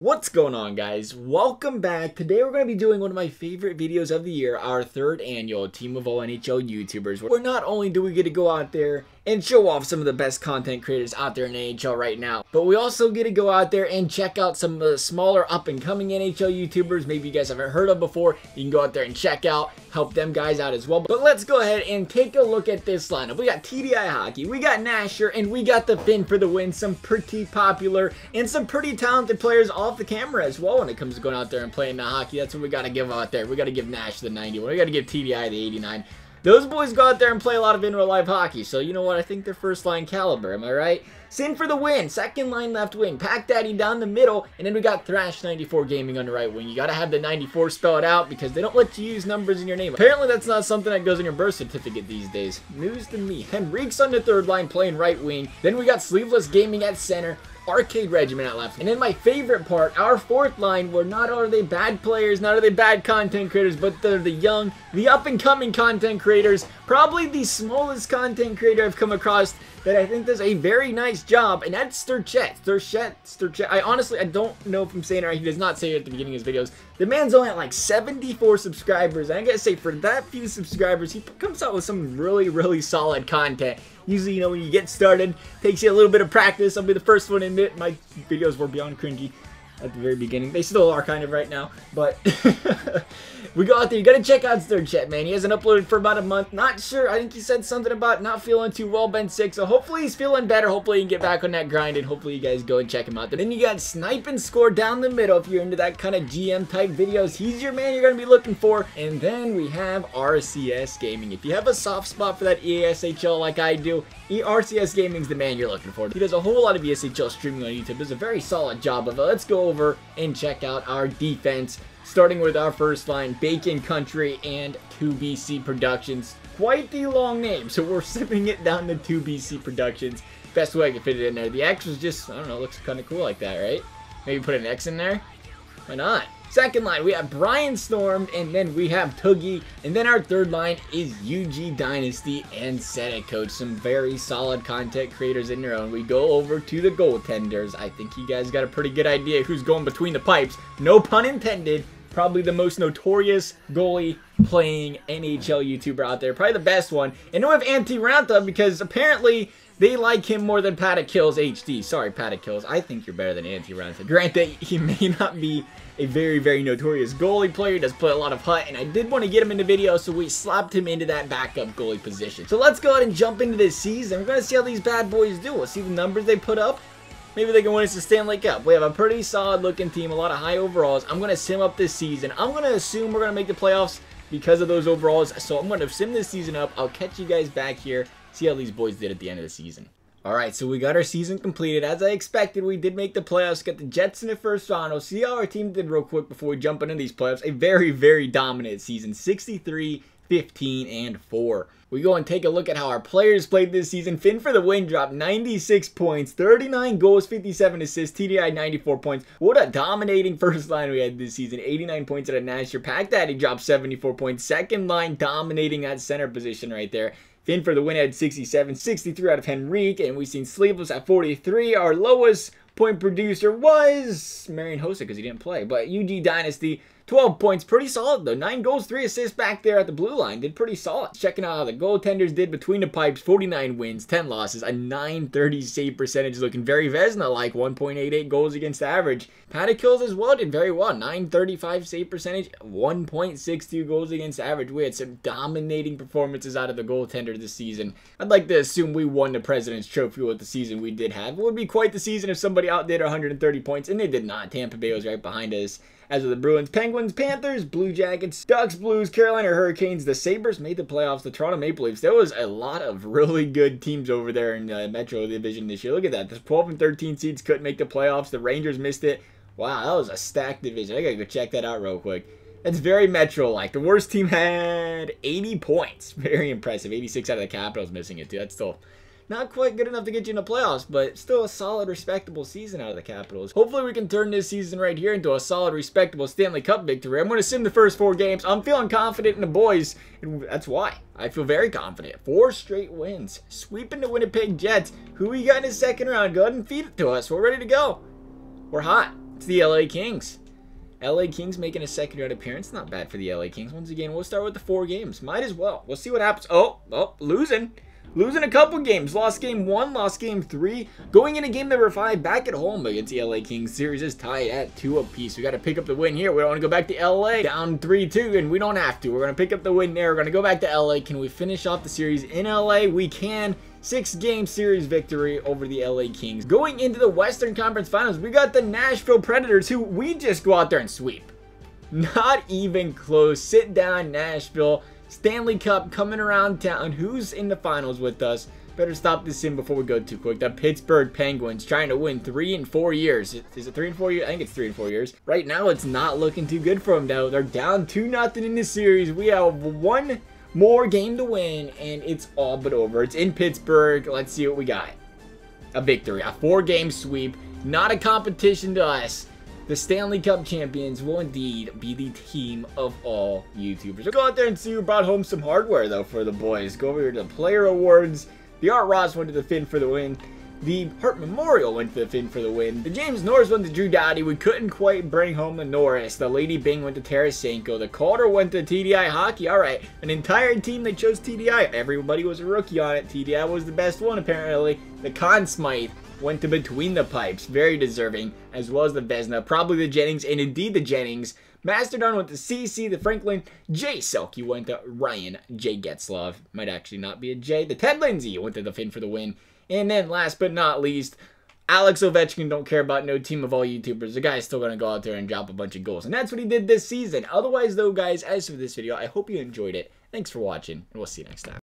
What's going on, guys? Welcome back. Today we're going to be doing one of my favorite videos of the year, our third annual Team of All NHL YouTubers, where not only do we get to go out there and show off some of the best content creators out there in NHL right now, but we also get to go out there and check out some of the smaller up-and-coming NHL YouTubers maybe you guys haven't heard of before. You can go out there and check out, help them guys out as well. But let's go ahead and take a look at this lineup. We got TDI Hockey, we got Nasher, and we got the Finn for the win. Some pretty popular and some pretty talented players off the camera as well when it comes to going out there and playing the hockey. That's what we got to give out there. We got to give Nash the 91. We got to give TDI the 89. Those boys go out there and play a lot of in real life hockey. So you know what? I think they're first line caliber. Am I right? Sin for the win. Second line left wing. Pack Daddy down the middle. And then we got Thrash 94 Gaming on the right wing. You got to have the 94 spelled out because they don't let you use numbers in your name. Apparently that's not something that goes in your birth certificate these days. News to me. Henrique's on the third line playing right wing. Then we got Sleeveless Gaming at center. Arcade Regiment at left. And then my favorite part, our fourth line, where not are they bad players, not are they bad content creators, but they're the young, the up-and-coming content creators. Probably the smallest content creator I've come across that I think does a very nice job, and that's Sturchet. I don't know if I'm saying it right. He does not say it at the beginning of his videos. The man's only at like 74 subscribers. And I gotta say, for that few subscribers, he comes out with some really solid content. Usually, you know, when you get started, takes you a little bit of practice. I'll be the first one to admit my videos were beyond cringy at the very beginning. They still are kind of right now, but we go out there. You gotta check out Sturchet, man. He hasn't uploaded for about a month. Not sure. I think he said something about not feeling too well, been sick. So hopefully he's feeling better. Hopefully he can get back on that grind, and hopefully you guys go and check him out. Then you got Snipe and Score down the middle. If you're into that kind of GM type videos, he's your man you're gonna be looking for. And then we have RCS Gaming. If you have a soft spot for that EASHL like I do, RCS Gaming's the man you're looking for. He does a whole lot of ESHL streaming on YouTube. Does a very solid job of it. Let's go over and check out our defense, starting with our first line, Bacon Country and 2BC Productions. Quite the long name, so we're sipping it down to 2BC Productions. Best way I can fit it in there. The X was just, I don't know, looks kind of cool like that, right? Maybe put an X in there? Why not? Second line, we have Brian Storm, and then we have Toogie, and then our third line is UG Dynasty and Set It Coach. Some very solid content creators in their own. We go over to the goaltenders. I think you guys got a pretty good idea who's going between the pipes. No pun intended. Probably the most notorious goalie playing NHL YouTuber out there. Probably the best one. And then we have Anti-Ranta because apparently they like him more than Paddock Kills HD. Sorry, Paddock Kills. I think you're better than Anti-Ranta. Granted, he may not be a very notorious goalie player. He does play a lot of HUT, and I did want to get him in the video, so we slapped him into that backup goalie position. So let's go ahead and jump into this season. We're going to see how these bad boys do. We'll see the numbers they put up. Maybe they can win us the Stanley Cup. We have a pretty solid looking team, a lot of high overalls. I'm going to sim up this season. I'm going to assume we're going to make the playoffs because of those overalls. So I'm going to sim this season up. I'll catch you guys back here, see how these boys did at the end of the season. Alright, so we got our season completed. As I expected, we did make the playoffs. Got the Jets in the first round. We'll see how our team did real quick before we jump into these playoffs. A very dominant season. 63, 15, and 4. We go and take a look at how our players played this season. Finn for the win dropped 96 points, 39 goals, 57 assists, TDI 94 points. What a dominating first line we had this season. 89 points out of Nasher. Pack Daddy dropped 74 points. Second line dominating that center position right there. Finn for the win had 67, 63 out of Henrique, and we've seen Sleeveless at 43. Our lowest point producer was Marion Hossa because he didn't play, but UG Dynasty, 12 points, pretty solid though. 9 goals, 3 assists back there at the blue line. Did pretty solid. Checking out how the goaltenders did between the pipes. 49 wins, 10 losses, a 930 save percentage, looking very Vezina-like. 1.88 goals against average. Paddock Kills as well did very well. 935 save percentage, 1.62 goals against average. We had some dominating performances out of the goaltender this season. I'd like to assume we won the President's Trophy with the season we did have. It would be quite the season if somebody outdid 130 points, and they did not. Tampa Bay was right behind us. As with the Bruins, Penguins, Panthers, Blue Jackets, Ducks, Blues, Carolina Hurricanes, the Sabres made the playoffs, the Toronto Maple Leafs. There was a lot of really good teams over there in the Metro Division this year. Look at that. The 12 and 13 seeds couldn't make the playoffs. The Rangers missed it. Wow, that was a stacked division. I gotta go check that out real quick. That's very Metro-like. The worst team had 80 points. Very impressive. 86 out of the Capitals missing it, too. That's still not quite good enough to get you in the playoffs, but still a solid, respectable season out of the Capitals. Hopefully we can turn this season right here into a solid, respectable Stanley Cup victory. I'm going to sim the first 4 games. I'm feeling confident in the boys, and that's why. I feel very confident. 4 straight wins. Sweeping the Winnipeg Jets. Who we got in the second round? Go ahead and feed it to us. We're ready to go. We're hot. It's the LA Kings. LA Kings making a second round appearance. Not bad for the LA Kings. Once again, we'll start with the 4 games. Might as well. We'll see what happens. Oh, losing. Losing a couple games. Lost game 1, lost game 3. Going into game number 5, back at home against the LA Kings. Series is tied at 2 apiece. We got to pick up the win here. We don't want to go back to LA down 3-2, and we don't have to. We're going to pick up the win there. We're going to go back to LA. Can we finish off the series in LA? We can. 6-game series victory over the LA Kings. Going into the Western Conference Finals, we got the Nashville Predators, who we just go out there and sweep. Not even close. Sit down, Nashville. Stanley Cup coming around town. Who's in the finals with us? Better stop this in before we go too quick. The Pittsburgh Penguins trying to win 3 in 4 years. Is it 3 in 4 years? I think it's 3 in 4 years. Right now, it's not looking too good for them, though. They're down 2-0 in this series. We have 1 more game to win, and it's all but over. It's in Pittsburgh. Let's see what we got. A victory. A 4-game sweep. Not a competition to us. The Stanley Cup champions will indeed be the team of all YouTubers. We'll go out there and see who brought home some hardware, though, for the boys. Go over here to the player awards. The Art Ross went to the Finn for the win. The Hart Memorial went to the Finn for the win. The James Norris went to Drew Doughty. We couldn't quite bring home the Norris. The Lady Bing went to Tarasenko. The Calder went to TDI Hockey. All right, an entire team, they chose TDI. Everybody was a rookie on it. TDI was the best one, apparently. The Conn Smythe went to Between the Pipes. Very deserving, as well as the Vezina. Probably the Jennings, and indeed the Jennings. Mastodon went to CC. The Franklin. Jay Selke went to Ryan J. Getzlov. Might actually not be a J. The Ted Lindsay went to the Finn for the win. And then last but not least, Alex Ovechkin, don't care about no team of all YouTubers. The guy's still going to go out there and drop a bunch of goals. And that's what he did this season. Otherwise, though, guys, as for this video, I hope you enjoyed it. Thanks for watching, and we'll see you next time.